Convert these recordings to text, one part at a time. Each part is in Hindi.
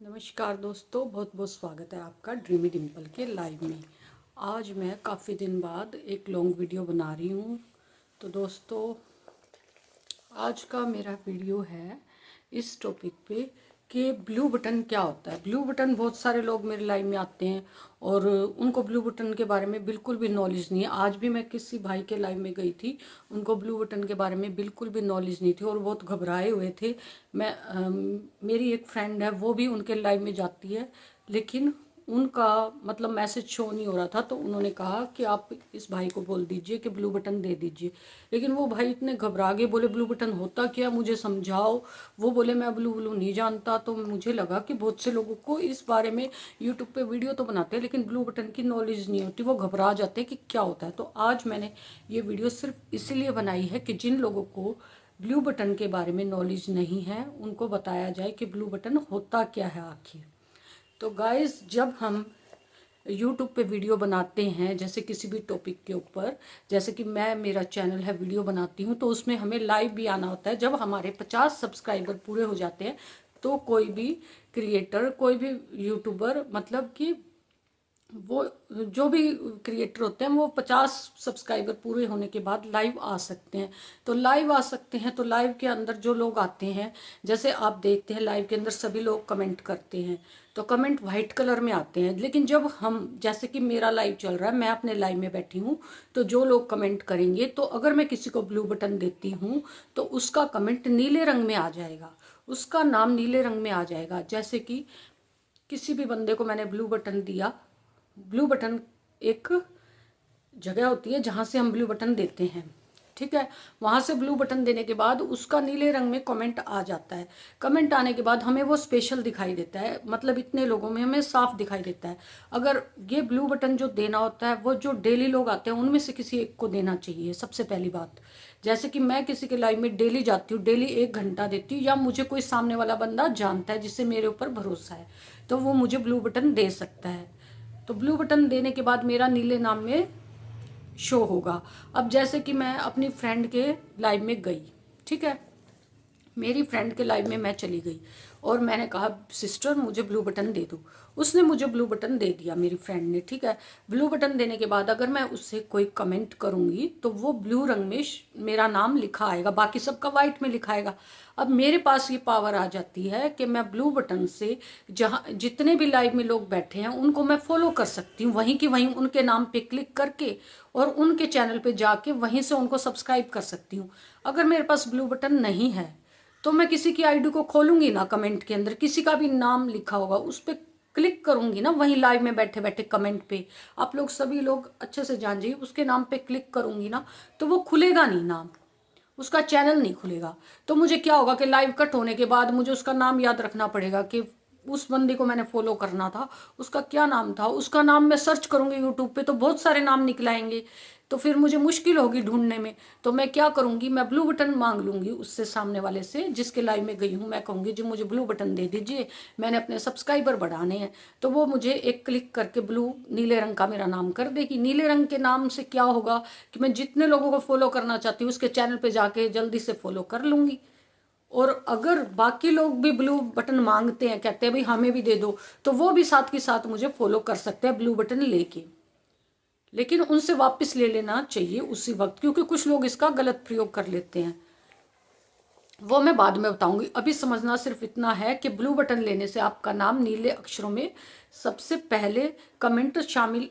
नमस्कार दोस्तों, बहुत बहुत स्वागत है आपका ड्रीमी डिम्पल के लाइव में। आज मैं काफ़ी दिन बाद एक लॉन्ग वीडियो बना रही हूँ। तो दोस्तों, आज का मेरा वीडियो है इस टॉपिक पे कि ब्लू बटन क्या होता है। ब्लू बटन, बहुत सारे लोग मेरे लाइव में आते हैं और उनको ब्लू बटन के बारे में बिल्कुल भी नॉलेज नहीं है। आज भी मैं किसी भाई के लाइव में गई थी, उनको ब्लू बटन के बारे में बिल्कुल भी नॉलेज नहीं थी और बहुत घबराए हुए थे। मेरी एक फ्रेंड है, वो भी उनके लाइव में जाती है, लेकिन उनका मतलब मैसेज शो नहीं हो रहा था। तो उन्होंने कहा कि आप इस भाई को बोल दीजिए कि ब्लू बटन दे दीजिए। लेकिन वो भाई इतने घबरा गए, बोले ब्लू बटन होता क्या, मुझे समझाओ। वो बोले मैं ब्लू ब्लू नहीं जानता। तो मुझे लगा कि बहुत से लोगों को इस बारे में यूट्यूब पे वीडियो तो बनाते हैं, लेकिन ब्लू बटन की नॉलेज नहीं होती, वो घबरा जाते हैं कि क्या होता है। तो आज मैंने ये वीडियो सिर्फ इसीलिए बनाई है कि जिन लोगों को ब्लू बटन के बारे में नॉलेज नहीं है, उनको बताया जाए कि ब्लू बटन होता क्या है आखिर। तो गाइस, जब हम यूट्यूब पे वीडियो बनाते हैं, जैसे किसी भी टॉपिक के ऊपर, जैसे कि मेरा चैनल है, वीडियो बनाती हूँ, तो उसमें हमें लाइव भी आना होता है। जब हमारे 50 सब्सक्राइबर पूरे हो जाते हैं तो कोई भी क्रिएटर, कोई भी यूट्यूबर, मतलब कि वो जो भी क्रिएटर होते हैं, वो 50 सब्सक्राइबर पूरे होने के बाद लाइव आ सकते हैं। तो लाइव आ सकते हैं, तो लाइव के अंदर जो लोग आते हैं, जैसे आप देखते हैं लाइव के अंदर सभी लोग कमेंट करते हैं, तो कमेंट वाइट कलर में आते हैं। लेकिन जब हम, जैसे कि मेरा लाइव चल रहा है, मैं अपने लाइव में बैठी हूँ, तो जो लोग कमेंट करेंगे, तो अगर मैं किसी को ब्लू बटन देती हूँ तो उसका कमेंट नीले रंग में आ जाएगा, उसका नाम नीले रंग में आ जाएगा। जैसे कि किसी भी बंदे को मैंने ब्लू बटन दिया, ब्लू बटन एक जगह होती है जहाँ से हम ब्लू बटन देते हैं, ठीक है। वहाँ से ब्लू बटन देने के बाद उसका नीले रंग में कमेंट आ जाता है। कमेंट आने के बाद हमें वो स्पेशल दिखाई देता है, मतलब इतने लोगों में हमें साफ दिखाई देता है। अगर ये ब्लू बटन जो देना होता है, वो जो डेली लोग आते हैं उनमें से किसी एक को देना चाहिए, सबसे पहली बात। जैसे कि मैं किसी के लाइव में डेली जाती हूँ, डेली 1 घंटा देती हूँ, या मुझे कोई सामने वाला बंदा जानता है जिससे मेरे ऊपर भरोसा है, तो वो मुझे ब्लू बटन दे सकता है। तो ब्लू बटन देने के बाद मेरा नीले नाम में शो होगा। अब जैसे कि मैं अपनी फ्रेंड के लाइव में गई, ठीक है, मेरी फ्रेंड के लाइव में मैं चली गई और मैंने कहा सिस्टर मुझे ब्लू बटन दे दो। उसने मुझे ब्लू बटन दे दिया, मेरी फ्रेंड ने, ठीक है। ब्लू बटन देने के बाद अगर मैं उससे कोई कमेंट करूंगी तो वो ब्लू रंग में मेरा नाम लिखा आएगा, बाकी सबका वाइट में लिखा आएगा। अब मेरे पास ये पावर आ जाती है कि मैं ब्लू बटन से जहाँ जितने भी लाइव में लोग बैठे हैं उनको मैं फॉलो कर सकती हूँ, वहीं की वहीं उनके नाम पे क्लिक करके और उनके चैनल पे जाके वहीं से उनको सब्सक्राइब कर सकती हूँ। अगर मेरे पास ब्लू बटन नहीं है तो मैं किसी की आईडी को खोलूंगी ना, कमेंट के अंदर किसी का भी नाम लिखा होगा उस पर क्लिक करूंगी ना, वहीं लाइव में बैठे बैठे कमेंट पे, आप लोग सभी लोग अच्छे से जान जाइए, उसके नाम पे क्लिक करूंगी ना, तो वो खुलेगा नहीं नाम, उसका चैनल नहीं खुलेगा। तो मुझे क्या होगा कि लाइव कट होने के बाद मुझे उसका नाम याद रखना पड़ेगा कि उस बंदे को मैंने फॉलो करना था, उसका क्या नाम था। उसका नाम मैं सर्च करूंगी यूट्यूब पे तो बहुत सारे नाम निकल आएंगे, तो फिर मुझे मुश्किल होगी ढूंढने में। तो मैं क्या करूंगी, मैं ब्लू बटन मांग लूंगी उससे, सामने वाले से जिसके लाइव में गई हूँ, मैं कहूंगी जी मुझे ब्लू बटन दे दीजिए, मैंने अपने सब्सक्राइबर बढ़ाने हैं। तो वो मुझे एक क्लिक करके ब्लू नीले रंग का मेरा नाम कर देगी। नीले रंग के नाम से क्या होगा कि मैं जितने लोगों को फॉलो करना चाहती हूँ उसके चैनल पे जाके जल्दी से फॉलो कर लूंगी। और अगर बाकी लोग भी ब्लू बटन मांगते हैं, कहते हैं भाई हमें भी दे दो, तो वो भी साथ के साथ मुझे फॉलो कर सकते हैं ब्लू बटन लेके। लेकिन उनसे वापस ले लेना चाहिए उसी वक्त, क्योंकि कुछ लोग इसका गलत प्रयोग कर लेते हैं, वो मैं बाद में बताऊंगी। अभी समझना सिर्फ इतना है कि ब्लू बटन लेने से आपका नाम नीले अक्षरों में सबसे पहले कमेंट शामिल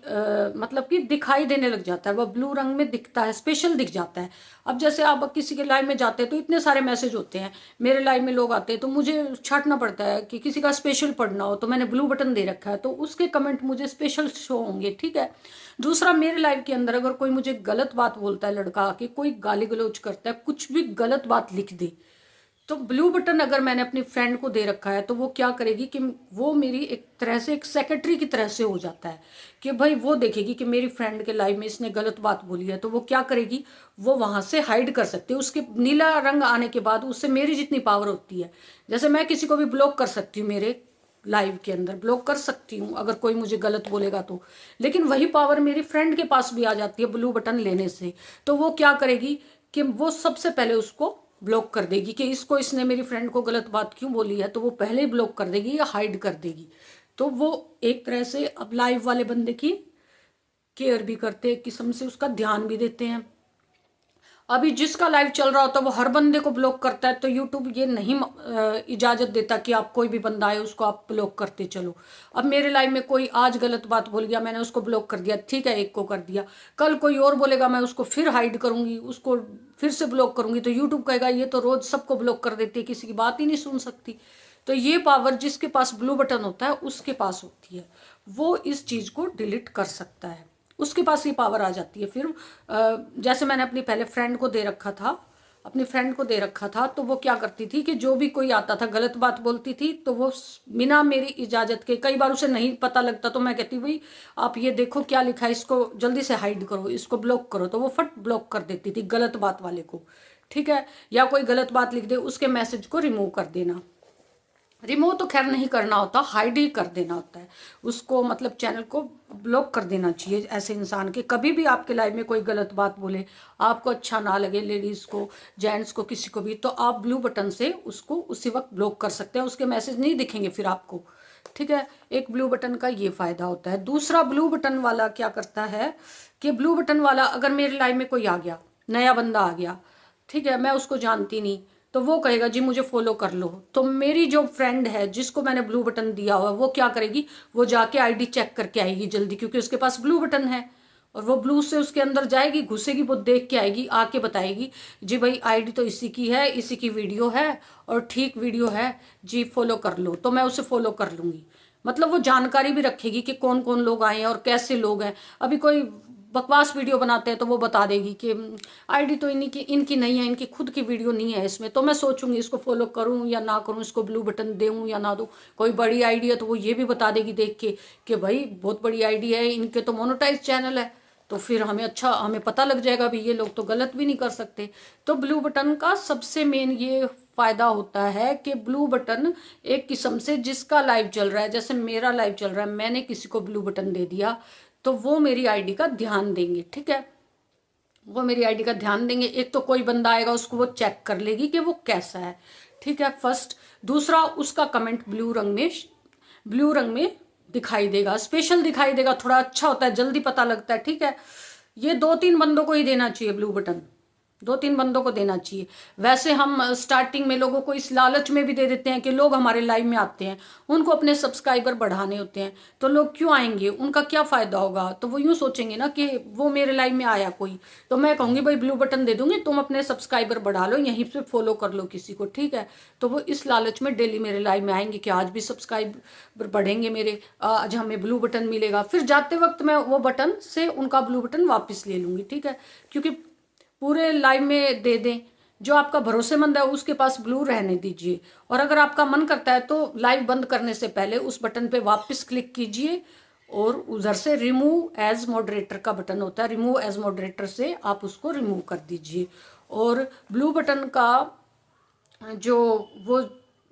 मतलब कि दिखाई देने लग जाता है, वह ब्लू रंग में दिखता है, स्पेशल दिख जाता है। अब जैसे आप किसी के लाइव में जाते हैं तो इतने सारे मैसेज होते हैं, मेरे लाइव में लोग आते हैं तो मुझे छांटना पड़ता है कि किसी का स्पेशल पढ़ना हो, तो मैंने ब्लू बटन दे रखा है तो उसके कमेंट मुझे स्पेशल शो होंगे, ठीक है। दूसरा, मेरे लाइव के अंदर अगर कोई मुझे गलत बात बोलता है, लड़का आके कोई गाली गलौज करता है, कुछ भी गलत बात लिख दे, तो ब्लू बटन अगर मैंने अपनी फ्रेंड को दे रखा है तो वो क्या करेगी कि वो मेरी एक तरह से एक सेक्रेटरी की तरह से हो जाता है कि भाई वो देखेगी कि मेरी फ्रेंड के लाइव में इसने गलत बात बोली है, तो वो क्या करेगी, वो वहां से हाइड कर सकती है। उसके नीला रंग आने के बाद उससे मेरी जितनी पावर होती है, जैसे मैं किसी को भी ब्लॉक कर सकती हूँ, मेरे लाइव के अंदर ब्लॉक कर सकती हूँ अगर कोई मुझे गलत बोलेगा तो, लेकिन वही पावर मेरी फ्रेंड के पास भी आ जाती है ब्लू बटन लेने से। तो वो क्या करेगी कि वो सबसे पहले उसको ब्लॉक कर देगी कि इसने मेरी फ्रेंड को गलत बात क्यों बोली है, तो वो पहले ही ब्लॉक कर देगी या हाइड कर देगी। तो वो एक तरह से अब लाइव वाले बंदे की केयर भी करते हैं, एक किस्म से उसका ध्यान भी देते हैं। अभी जिसका लाइव चल रहा होता है वो हर बंदे को ब्लॉक करता है, तो यूट्यूब ये नहीं इजाजत देता कि आप कोई भी बंदा आए उसको आप ब्लॉक करते चलो। अब मेरे लाइव में कोई आज गलत बात बोल गया, मैंने उसको ब्लॉक कर दिया, ठीक है, एक को कर दिया, कल कोई और बोलेगा मैं उसको फिर हाइड करूंगी, उसको फिर से ब्लॉक करूंगी, तो यूट्यूब कहेगा ये तो रोज सबको ब्लॉक कर देती है, किसी की बात ही नहीं सुन सकती। तो ये पावर जिसके पास ब्लू बटन होता है उसके पास होती है, वो इस चीज को डिलीट कर सकता है, उसके पास ये पावर आ जाती है। फिर जैसे मैंने अपनी पहले फ्रेंड को दे रखा था, अपनी फ्रेंड को दे रखा था, तो वो क्या करती थी कि जो भी कोई आता था गलत बात बोलती थी, तो वो बिना मेरी इजाजत के, कई बार उसे नहीं पता लगता तो मैं कहती भाई आप ये देखो क्या लिखा है, इसको जल्दी से हाइड करो, इसको ब्लॉक करो, तो वो फट ब्लॉक कर देती थी गलत बात वाले को, ठीक है। या कोई गलत बात लिख दे उसके मैसेज को रिमूव कर देना, रिमूव तो खैर नहीं करना होता, हाइड ही कर देना होता है उसको, मतलब चैनल को ब्लॉक कर देना चाहिए ऐसे इंसान के। कभी भी आपके लाइफ में कोई गलत बात बोले, आपको अच्छा ना लगे, लेडीज को, जेंट्स को, किसी को भी, तो आप ब्लू बटन से उसको उसी वक्त ब्लॉक कर सकते हैं, उसके मैसेज नहीं दिखेंगे फिर आपको, ठीक है। एक ब्लू बटन का ये फायदा होता है। दूसरा, ब्लू बटन वाला क्या करता है कि ब्लू बटन वाला अगर मेरे लाइफ में कोई आ गया, नया बंदा आ गया, ठीक है, मैं उसको जानती नहीं, तो वो कहेगा जी मुझे फॉलो कर लो, तो मेरी जो फ्रेंड है जिसको मैंने ब्लू बटन दिया हुआ वो क्या करेगी, वो जाके आईडी चेक करके आएगी जल्दी, क्योंकि उसके पास ब्लू बटन है, और वो ब्लू से उसके अंदर जाएगी, घुसेगी, वो देख के आएगी, आके बताएगी जी भाई आईडी तो इसी की है, इसी की वीडियो है और ठीक वीडियो है जी, फॉलो कर लो, तो मैं उसे फॉलो कर लूंगी। मतलब वो जानकारी भी रखेगी कि कौन कौन लोग आए हैं और कैसे लोग हैं। अभी कोई बकवास वीडियो बनाते हैं तो वो बता देगी कि आईडी तो इनकी नहीं है, इनकी खुद की वीडियो नहीं है इसमें, तो मैं सोचूंगी इसको फॉलो करूं या ना करूं, इसको ब्लू बटन दूं या ना दूं। कोई बड़ी आईडी है तो वो ये भी बता देगी देख के कि भाई बहुत बड़ी आईडी है, इनके तो मोनेटाइज चैनल है, तो फिर हमें पता लग जाएगा भी ये लोग तो गलत भी नहीं कर सकते। तो ब्लू बटन का सबसे मेन ये फायदा होता है कि ब्लू बटन एक किस्म से जिसका लाइव चल रहा है, जैसे मेरा लाइव चल रहा है, मैंने किसी को ब्लू बटन दे दिया तो वो मेरी आईडी का ध्यान देंगे, ठीक है, वो मेरी आईडी का ध्यान देंगे। एक तो कोई बंदा आएगा उसको वो चेक कर लेगी कि वो कैसा है, ठीक है, फर्स्ट। दूसरा, उसका कमेंट ब्लू रंग में दिखाई देगा, स्पेशल दिखाई देगा, थोड़ा अच्छा होता है, जल्दी पता लगता है, ठीक है। ये 2-3 बंदों को ही देना चाहिए ब्लू बटन, 2-3 बंदों को देना चाहिए। वैसे हम स्टार्टिंग में लोगों को इस लालच में भी दे देते हैं कि लोग हमारे लाइव में आते हैं, उनको अपने सब्सक्राइबर बढ़ाने होते हैं, तो लोग क्यों आएंगे, उनका क्या फायदा होगा, तो वो यूं सोचेंगे ना कि वो मेरे लाइव में आया कोई, तो मैं कहूंगी भाई ब्लू बटन दे दूंगी, तुम अपने सब्सक्राइबर बढ़ा लो, यहीं पे फॉलो कर लो किसी को, ठीक है। तो वो इस लालच में डेली मेरे लाइव में आएंगे कि आज भी सब्सक्राइबर बढ़ेंगे मेरे, आज हमें ब्लू बटन मिलेगा। फिर जाते वक्त मैं वो बटन से उनका ब्लू बटन वापस ले लूंगी, ठीक है, क्योंकि पूरे लाइव में दे दें, जो आपका भरोसेमंद है उसके पास ब्लू रहने दीजिए। और अगर आपका मन करता है तो लाइव बंद करने से पहले उस बटन पे वापस क्लिक कीजिए और उधर से रिमूव एज मॉडरेटर का बटन होता है, रिमूव एज मॉडरेटर से आप उसको रिमूव कर दीजिए। और ब्लू बटन का जो वो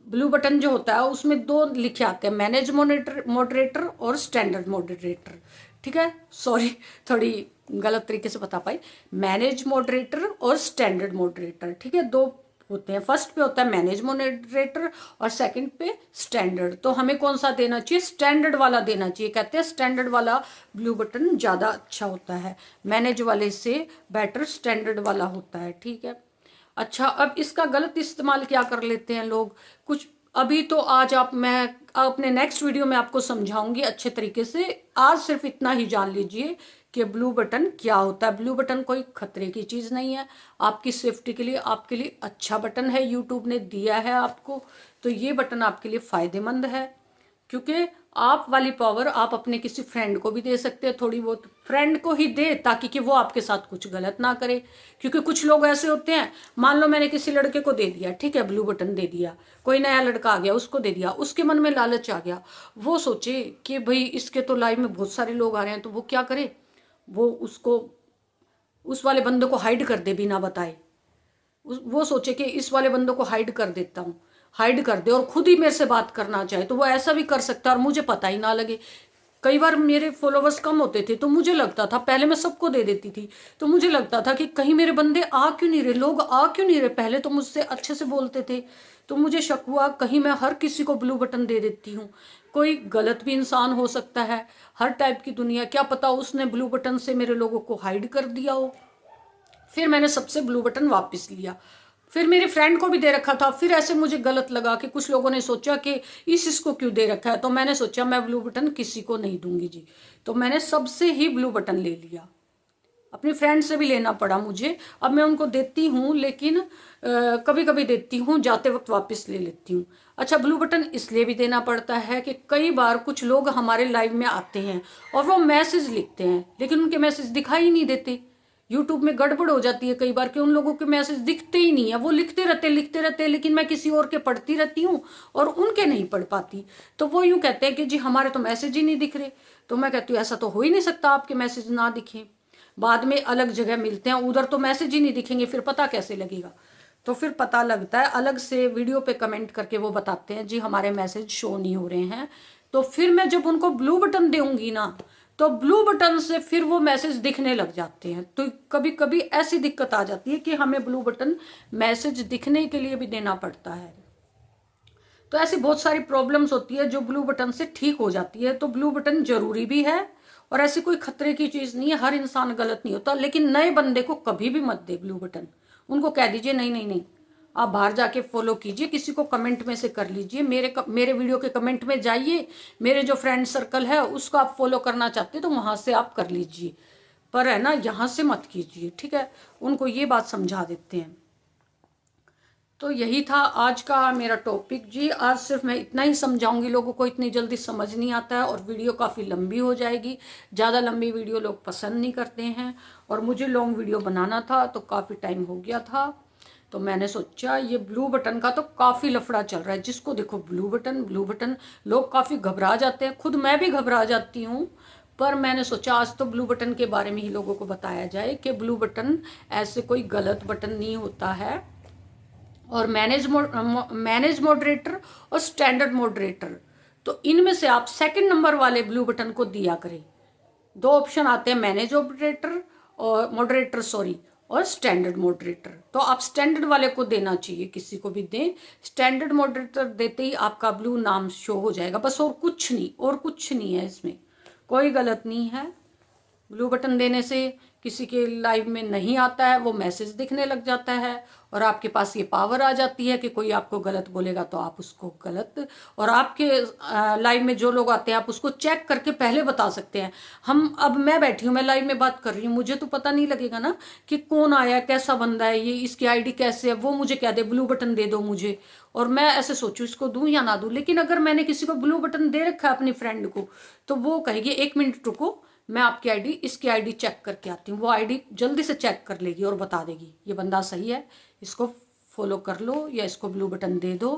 ब्लू बटन जो होता है उसमें 2 लिखे आते हैं, मैनेज मॉडरेटर और स्टैंडर्ड मॉडरेटर, ठीक है, सॉरी थोड़ी गलत तरीके से बता पाई, मैनेज मॉडरेटर और स्टैंडर्ड मॉडरेटर, ठीक है, 2 होते हैं। फर्स्ट पे होता है मैनेज मॉडरेटर और सेकंड पे स्टैंडर्ड। तो हमें कौन सा देना चाहिए, स्टैंडर्ड वाला देना चाहिए, कहते हैं स्टैंडर्ड वाला ब्लू बटन ज़्यादा अच्छा होता है, मैनेज वाले से बेटर स्टैंडर्ड वाला होता है, ठीक है। अच्छा, अब इसका गलत इस्तेमाल क्या कर लेते हैं लोग कुछ, अभी तो आज मैं अपने नेक्स्ट वीडियो में आपको समझाऊंगी अच्छे तरीके से। आज सिर्फ इतना ही जान लीजिए कि ब्लू बटन क्या होता है। ब्लू बटन कोई खतरे की चीज़ नहीं है, आपकी सेफ्टी के लिए, आपके लिए अच्छा बटन है, यूट्यूब ने दिया है आपको, तो ये बटन आपके लिए फ़ायदेमंद है, क्योंकि आप वाली पावर आप अपने किसी फ्रेंड को भी दे सकते हैं, थोड़ी बहुत फ्रेंड को ही दे ताकि कि वो आपके साथ कुछ गलत ना करे। क्योंकि कुछ लोग ऐसे होते हैं, मान लो मैंने किसी लड़के को दे दिया, ठीक है, ब्लू बटन दे दिया, कोई नया लड़का आ गया उसको दे दिया, उसके मन में लालच आ गया, वो सोचे कि भाई इसके तो लाइव में बहुत सारे लोग आ रहे हैं, तो वो क्या करे, वो उस वाले बंदे को हाइड कर दे बिना बताए, वो सोचे कि इस वाले बंदों को हाइड कर देता हूँ, हाइड कर दे और खुद ही मेरे से बात करना चाहे, तो वो ऐसा भी कर सकता है और मुझे पता ही ना लगे। कई बार मेरे फॉलोवर्स कम होते थे तो मुझे लगता था, पहले मैं सबको दे देती थी, तो मुझे लगता था कि कहीं मेरे बंदे आ क्यों नहीं रहे, लोग आ क्यों नहीं रहे। पहले तो मुझसे अच्छे से बोलते थे, तो मुझे शक हुआ कहीं मैं हर किसी को ब्लू बटन दे देती हूँ। कोई गलत भी इंसान हो सकता है, हर टाइप की दुनिया, क्या पता उसने ब्लू बटन से मेरे लोगों को हाइड कर दिया हो। फिर मैंने सबसे ब्लू बटन वापस लिया, फिर मेरी फ्रेंड को भी दे रखा था। फिर ऐसे मुझे गलत लगा कि कुछ लोगों ने सोचा कि इसको क्यों दे रखा है, तो मैंने सोचा मैं ब्लू बटन किसी को नहीं दूंगी जी। तो मैंने सबसे ही ब्लू बटन ले लिया, अपनी फ्रेंड से भी लेना पड़ा मुझे। अब मैं उनको देती हूँ, लेकिन कभी कभी देती हूँ, जाते वक्त वापस ले लेती हूँ। अच्छा, ब्लू बटन इसलिए भी देना पड़ता है कि कई बार कुछ लोग हमारे लाइव में आते हैं और वो मैसेज लिखते हैं, लेकिन उनके मैसेज दिखाई नहीं देते। यूट्यूब में गड़बड़ हो जाती है कई बार कि उन लोगों के मैसेज दिखते ही नहीं है, वो लिखते रहते, लेकिन मैं किसी और के पढ़ती रहती हूँ और उनके नहीं पढ़ पाती। तो वो यूँ कहते हैं कि जी हमारे तो मैसेज ही नहीं दिख रहे। तो मैं कहती हूँ ऐसा तो हो ही नहीं सकता आपके मैसेज ना दिखें, बाद में अलग जगह मिलते हैं, उधर तो मैसेज ही नहीं दिखेंगे, फिर पता कैसे लगेगा। तो फिर पता लगता है, अलग से वीडियो पे कमेंट करके वो बताते हैं जी हमारे मैसेज शो नहीं हो रहे हैं। तो फिर मैं जब उनको ब्लू बटन दूंगी ना, तो ब्लू बटन से फिर वो मैसेज दिखने लग जाते हैं। तो कभी कभी ऐसी दिक्कत आ जाती है कि हमें ब्लू बटन मैसेज दिखने के लिए भी देना पड़ता है। तो ऐसी बहुत सारी प्रॉब्लम्स होती है जो ब्लू बटन से ठीक हो जाती है। तो ब्लू बटन जरूरी भी है और ऐसी कोई खतरे की चीज नहीं है, हर इंसान गलत नहीं होता। लेकिन नए बंदे को कभी भी मत दे ब्लू बटन, उनको कह दीजिए नहीं नहीं नहीं, आप बाहर जाके फॉलो कीजिए, किसी को कमेंट में से कर लीजिए, मेरे वीडियो के कमेंट में जाइए, मेरे जो फ्रेंड सर्कल है उसको आप फॉलो करना चाहते तो वहां से आप कर लीजिए, पर है ना यहाँ से मत कीजिए, ठीक है। उनको ये बात समझा देते हैं। तो यही था आज का मेरा टॉपिक जी। आज सिर्फ मैं इतना ही समझाऊंगी, लोगों को इतनी जल्दी समझ नहीं आता है और वीडियो काफ़ी लंबी हो जाएगी। ज़्यादा लंबी वीडियो लोग पसंद नहीं करते हैं और मुझे लॉन्ग वीडियो बनाना था तो काफ़ी टाइम हो गया था। तो मैंने सोचा ये ब्लू बटन का तो काफ़ी लफड़ा चल रहा है, जिसको देखो ब्लू बटन ब्लू बटन, लोग काफ़ी घबरा जाते हैं, खुद मैं भी घबरा जाती हूँ। पर मैंने सोचा आज तो ब्लू बटन के बारे में ही लोगों को बताया जाए कि ब्लू बटन ऐसे कोई गलत बटन नहीं होता है। और मैनेज मॉडरेटर और स्टैंडर्ड मॉडरेटर, तो इनमें से आप सेकंड नंबर वाले ब्लू बटन को दिया करें। दो ऑप्शन आते हैं, मैनेज मॉडरेटर और मॉडरेटर सॉरी और स्टैंडर्ड मॉडरेटर। तो आप स्टैंडर्ड वाले को देना चाहिए, किसी को भी दें। स्टैंडर्ड मॉडरेटर देते ही आपका ब्लू नाम शो हो जाएगा, बस, और कुछ नहीं, और कुछ नहीं है, इसमें कोई गलत नहीं है। ब्लू बटन देने से किसी के लाइव में नहीं आता है, वो मैसेज दिखने लग जाता है और आपके पास ये पावर आ जाती है कि कोई आपको गलत बोलेगा तो आप उसको गलत, और आपके लाइव में जो लोग आते हैं आप उसको चेक करके पहले बता सकते हैं। अब मैं बैठी हूँ, मैं लाइव में बात कर रही हूँ, मुझे तो पता नहीं लगेगा ना कि कौन आया, कैसा बंदा है ये, इसकी आईडी कैसे है, वो मुझे कह दे ब्लू बटन दे दो मुझे, और मैं ऐसे सोचूं इसको दूं या ना दूं। लेकिन अगर मैंने किसी को ब्लू बटन दे रखा है अपनी फ्रेंड को, तो वो कहेगी 1 मिनट रुको, मैं आपकी आईडी, इसकी आईडी चेक करके आती हूँ। वो आईडी जल्दी से चेक कर लेगी और बता देगी ये बंदा सही है, इसको फॉलो कर लो या इसको ब्लू बटन दे दो।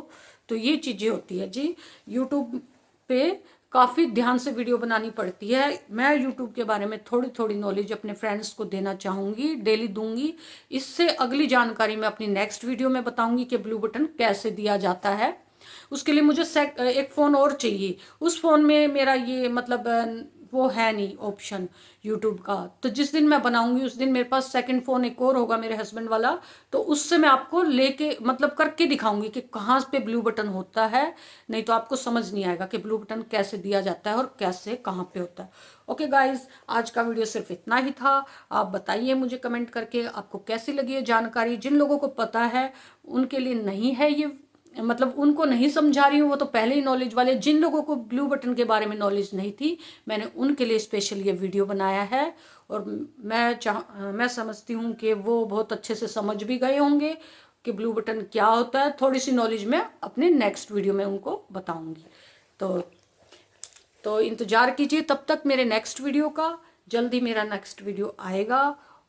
तो ये चीज़ें होती है जी। यूट्यूब पे काफ़ी ध्यान से वीडियो बनानी पड़ती है। मैं यूट्यूब के बारे में थोड़ी थोड़ी नॉलेज अपने फ्रेंड्स को देना चाहूँगी, डेली दूंगी। इससे अगली जानकारी मैं अपनी नेक्स्ट वीडियो में बताऊंगी कि ब्लू बटन कैसे दिया जाता है। उसके लिए मुझे एक फ़ोन और चाहिए, उस फ़ोन में मेरा ये मतलब वो है नहीं ऑप्शन यूट्यूब का। तो जिस दिन मैं बनाऊंगी उस दिन मेरे पास सेकंड फ़ोन एक और होगा मेरे हस्बैंड वाला, तो उससे मैं आपको लेके मतलब करके दिखाऊंगी कि कहाँ पे ब्लू बटन होता है। नहीं तो आपको समझ नहीं आएगा कि ब्लू बटन कैसे दिया जाता है और कैसे कहाँ पे होता है। ओके गाइज, आज का वीडियो सिर्फ इतना ही था। आप बताइए मुझे कमेंट करके आपको कैसी लगी ये जानकारी। जिन लोगों को पता है उनके लिए नहीं है ये, मतलब उनको नहीं समझा रही हूँ, वो तो पहले ही नॉलेज वाले। जिन लोगों को ब्लू बटन के बारे में नॉलेज नहीं थी, मैंने उनके लिए स्पेशल ये वीडियो बनाया है। और मैं समझती हूँ कि वो बहुत अच्छे से समझ भी गए होंगे कि ब्लू बटन क्या होता है। थोड़ी सी नॉलेज मैं अपने नेक्स्ट वीडियो में उनको बताऊँगी। तो इंतज़ार कीजिए तब तक मेरे नेक्स्ट वीडियो का। जल्दी मेरा नेक्स्ट वीडियो आएगा।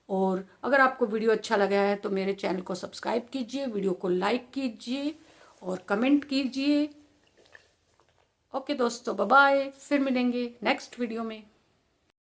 और अगर आपको वीडियो अच्छा लगा है तो मेरे चैनल को सब्सक्राइब कीजिए, वीडियो को लाइक कीजिए और कमेंट कीजिए। ओके दोस्तों, बाय बाय, फिर मिलेंगे नेक्स्ट वीडियो में।